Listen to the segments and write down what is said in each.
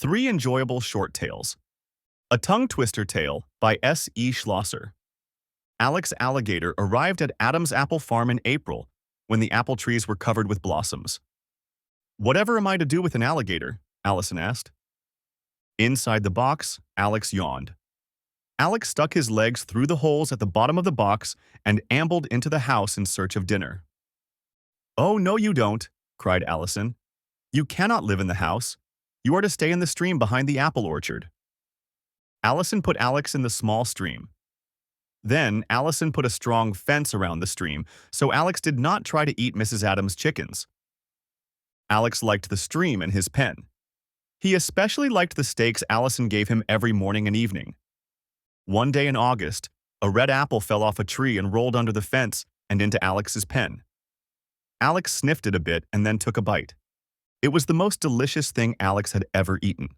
Three Enjoyable Short Tales. A Tongue Twister Tale by S. E. Schlosser. Alex Alligator arrived at Adam's apple farm in April, when the apple trees were covered with blossoms. "Whatever am I to do with an alligator?" Allison asked. Inside the box, Alex yawned. Alex stuck his legs through the holes at the bottom of the box and ambled into the house in search of dinner. "Oh, no you don't," cried Allison. "You cannot live in the house. You are to stay in the stream behind the apple orchard." Allison put Alex in the small stream. Then Allison put a strong fence around the stream, so Alex did not try to eat Mrs. Adams' chickens. Alex liked the stream and his pen. He especially liked the steaks Allison gave him every morning and evening. One day in August, a red apple fell off a tree and rolled under the fence and into Alex's pen. Alex sniffed it a bit and then took a bite. It was the most delicious thing Alex had ever eaten.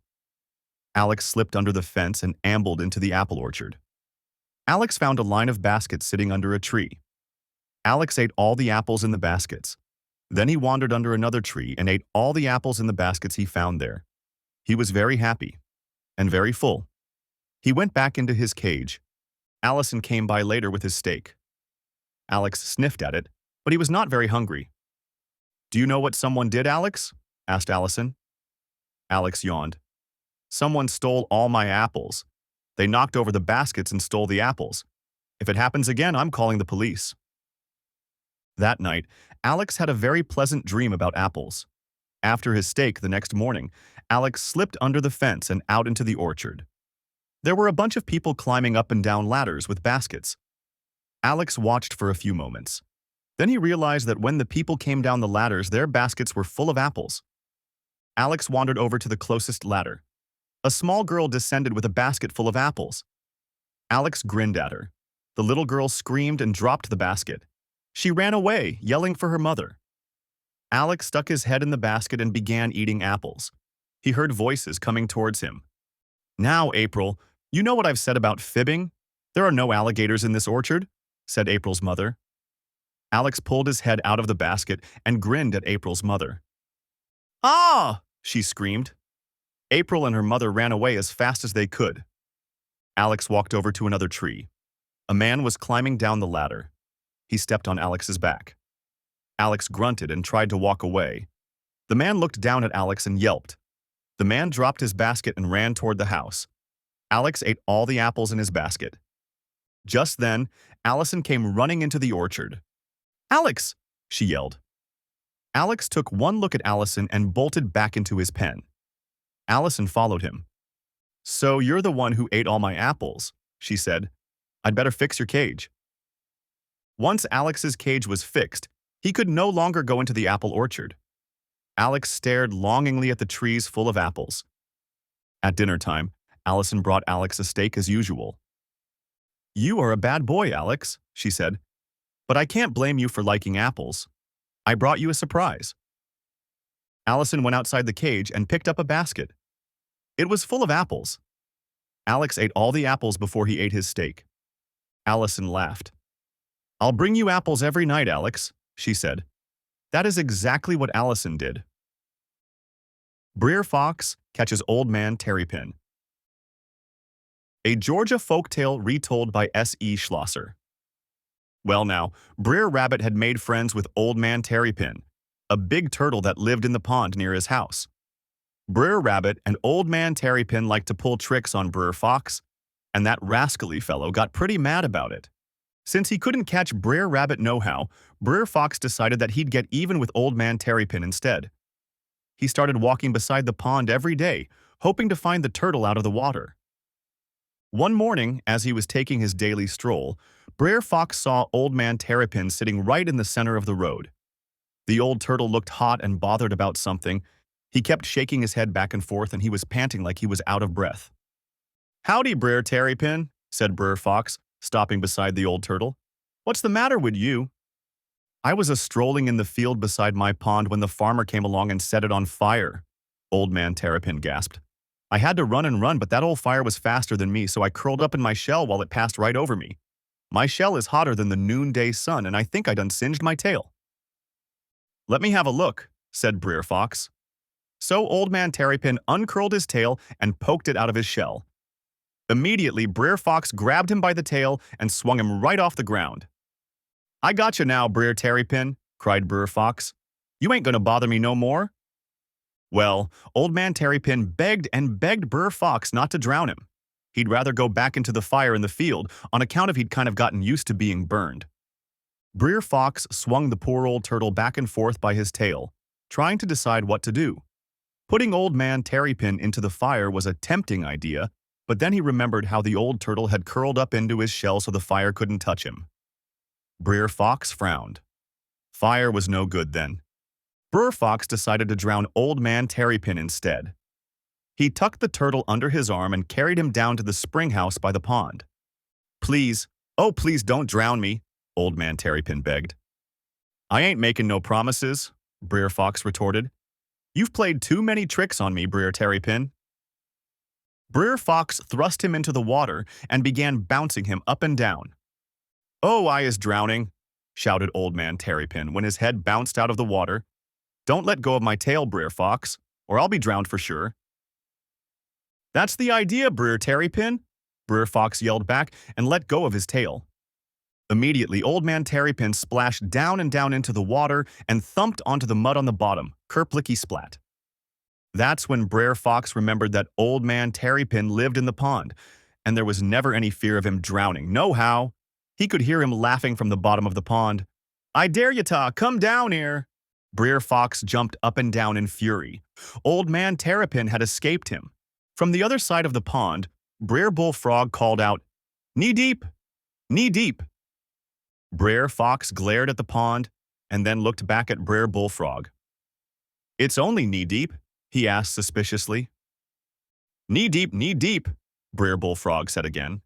Alex slipped under the fence and ambled into the apple orchard. Alex found a line of baskets sitting under a tree. Alex ate all the apples in the baskets. Then he wandered under another tree and ate all the apples in the baskets he found there. He was very happy and very full. He went back into his cage. Allison came by later with his steak. Alex sniffed at it, but he was not very hungry. "Do you know what someone did, Alex?" asked Allison. Alex yawned. "Someone stole all my apples. They knocked over the baskets and stole the apples. If it happens again, I'm calling the police." That night, Alex had a very pleasant dream about apples. After his steak the next morning, Alex slipped under the fence and out into the orchard. There were a bunch of people climbing up and down ladders with baskets. Alex watched for a few moments. Then he realized that when the people came down the ladders, their baskets were full of apples. Alex wandered over to the closest ladder. A small girl descended with a basket full of apples. Alex grinned at her. The little girl screamed and dropped the basket. She ran away, yelling for her mother. Alex stuck his head in the basket and began eating apples. He heard voices coming towards him. "Now, April, you know what I've said about fibbing? There are no alligators in this orchard," said April's mother. Alex pulled his head out of the basket and grinned at April's mother. "Ah!" she screamed. April and her mother ran away as fast as they could. Alex walked over to another tree. A man was climbing down the ladder. He stepped on Alex's back. Alex grunted and tried to walk away. The man looked down at Alex and yelped. The man dropped his basket and ran toward the house. Alex ate all the apples in his basket. Just then, Allison came running into the orchard. "Alex!" she yelled. Alex took one look at Allison and bolted back into his pen. Allison followed him. "So you're the one who ate all my apples," she said. "I'd better fix your cage." Once Alex's cage was fixed, he could no longer go into the apple orchard. Alex stared longingly at the trees full of apples. At dinner time, Allison brought Alex a steak as usual. "You are a bad boy, Alex," she said. "But I can't blame you for liking apples. I brought you a surprise." Allison went outside the cage and picked up a basket. It was full of apples. Alex ate all the apples before he ate his steak. Allison laughed. "I'll bring you apples every night, Alex," she said. That is exactly what Allison did. Brer Fox catches Old Man Terrapin. A Georgia folktale retold by S. E. Schlosser. Well now, Brer Rabbit had made friends with Old Man Terrapin, a big turtle that lived in the pond near his house. Brer Rabbit and Old Man Terrapin liked to pull tricks on Brer Fox, and that rascally fellow got pretty mad about it. Since he couldn't catch Brer Rabbit nohow, Brer Fox decided that he'd get even with Old Man Terrapin instead. He started walking beside the pond every day, hoping to find the turtle out of the water. One morning, as he was taking his daily stroll, Brer Fox saw Old Man Terrapin sitting right in the center of the road. The old turtle looked hot and bothered about something. He kept shaking his head back and forth, and he was panting like he was out of breath. "Howdy, Brer Terrapin," said Brer Fox, stopping beside the old turtle. "What's the matter with you?" "I was strolling in the field beside my pond when the farmer came along and set it on fire," Old Man Terrapin gasped. "I had to run and run, but that old fire was faster than me, so I curled up in my shell while it passed right over me. My shell is hotter than the noonday sun, and I think I done singed my tail." "Let me have a look," said Brer Fox. So Old Man Terrapin uncurled his tail and poked it out of his shell. Immediately, Brer Fox grabbed him by the tail and swung him right off the ground. "I gotcha now, Brer Terrapin," cried Brer Fox. "You ain't gonna bother me no more." Well, Old Man Terrapin begged and begged Brer Fox not to drown him. He'd rather go back into the fire in the field on account of he'd kind of gotten used to being burned. Brer Fox swung the poor old turtle back and forth by his tail, trying to decide what to do. Putting Old Man Terrapin into the fire was a tempting idea, but then he remembered how the old turtle had curled up into his shell so the fire couldn't touch him. Brer Fox frowned. Fire was no good then. Brer Fox decided to drown Old Man Terrapin instead. He tucked the turtle under his arm and carried him down to the spring house by the pond. "Please, oh please don't drown me," Old Man Terrapin begged. "I ain't making no promises," Brer Fox retorted. "You've played too many tricks on me, Brer Terrapin." Brer Fox thrust him into the water and began bouncing him up and down. "Oh, I is drowning," shouted Old Man Terrapin when his head bounced out of the water. "Don't let go of my tail, Brer Fox, or I'll be drowned for sure." "That's the idea, Brer Terrapin," Brer Fox yelled back and let go of his tail. Immediately, Old Man Terrapin splashed down and down into the water and thumped onto the mud on the bottom, kerplicky-splat. That's when Brer Fox remembered that Old Man Terrapin lived in the pond, and there was never any fear of him drowning. No how. He could hear him laughing from the bottom of the pond. "I dare you, Ta, come down here." Brer Fox jumped up and down in fury. Old Man Terrapin had escaped him. From the other side of the pond, Brer Bullfrog called out, "Knee deep! Knee deep!" Brer Fox glared at the pond and then looked back at Brer Bullfrog. "It's only knee deep," he asked suspiciously. Knee deep," Brer Bullfrog said again.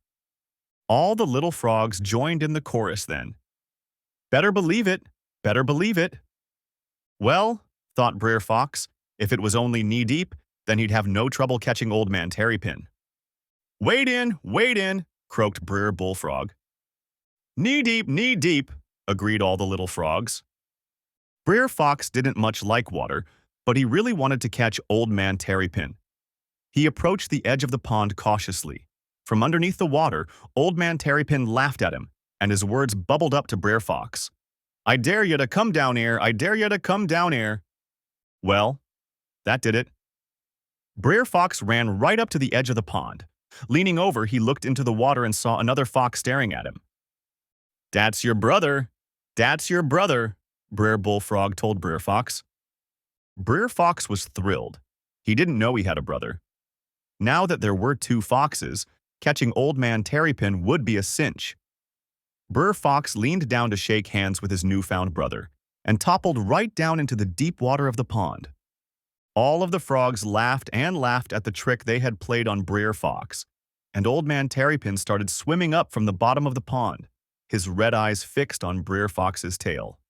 All the little frogs joined in the chorus then. "Better believe it, better believe it." Well, thought Brer Fox, if it was only knee deep, then he'd have no trouble catching Old Man Terrapin. Wade in, croaked Brer Bullfrog. Knee deep, agreed all the little frogs. Brer Fox didn't much like water, but he really wanted to catch Old Man Terrapin. He approached the edge of the pond cautiously. From underneath the water, Old Man Terrapin laughed at him, and his words bubbled up to Brer Fox. "I dare you to come down here, I dare you to come down here." Well, that did it. Brer Fox ran right up to the edge of the pond. Leaning over, he looked into the water and saw another fox staring at him. "Dat's your brother, dat's your brother," Brer Bullfrog told Brer Fox. Brer Fox was thrilled. He didn't know he had a brother. Now that there were two foxes, catching Old Man Terrapin would be a cinch. Brer Fox leaned down to shake hands with his newfound brother and toppled right down into the deep water of the pond. All of the frogs laughed and laughed at the trick they had played on Brer Fox, and Old Man Terrapin started swimming up from the bottom of the pond, his red eyes fixed on Brer Fox's tail.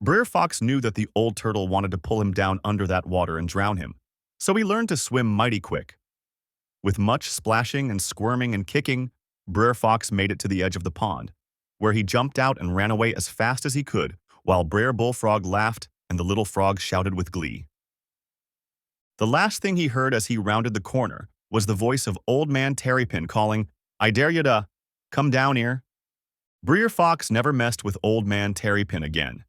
Brer Fox knew that the old turtle wanted to pull him down under that water and drown him, so he learned to swim mighty quick. With much splashing and squirming and kicking, Brer Fox made it to the edge of the pond, where he jumped out and ran away as fast as he could, while Brer Bullfrog laughed and the little frogs shouted with glee. The last thing he heard as he rounded the corner was the voice of Old Man Terrapin calling, "I dare you to come down here." Brer Fox never messed with Old Man Terrapin again.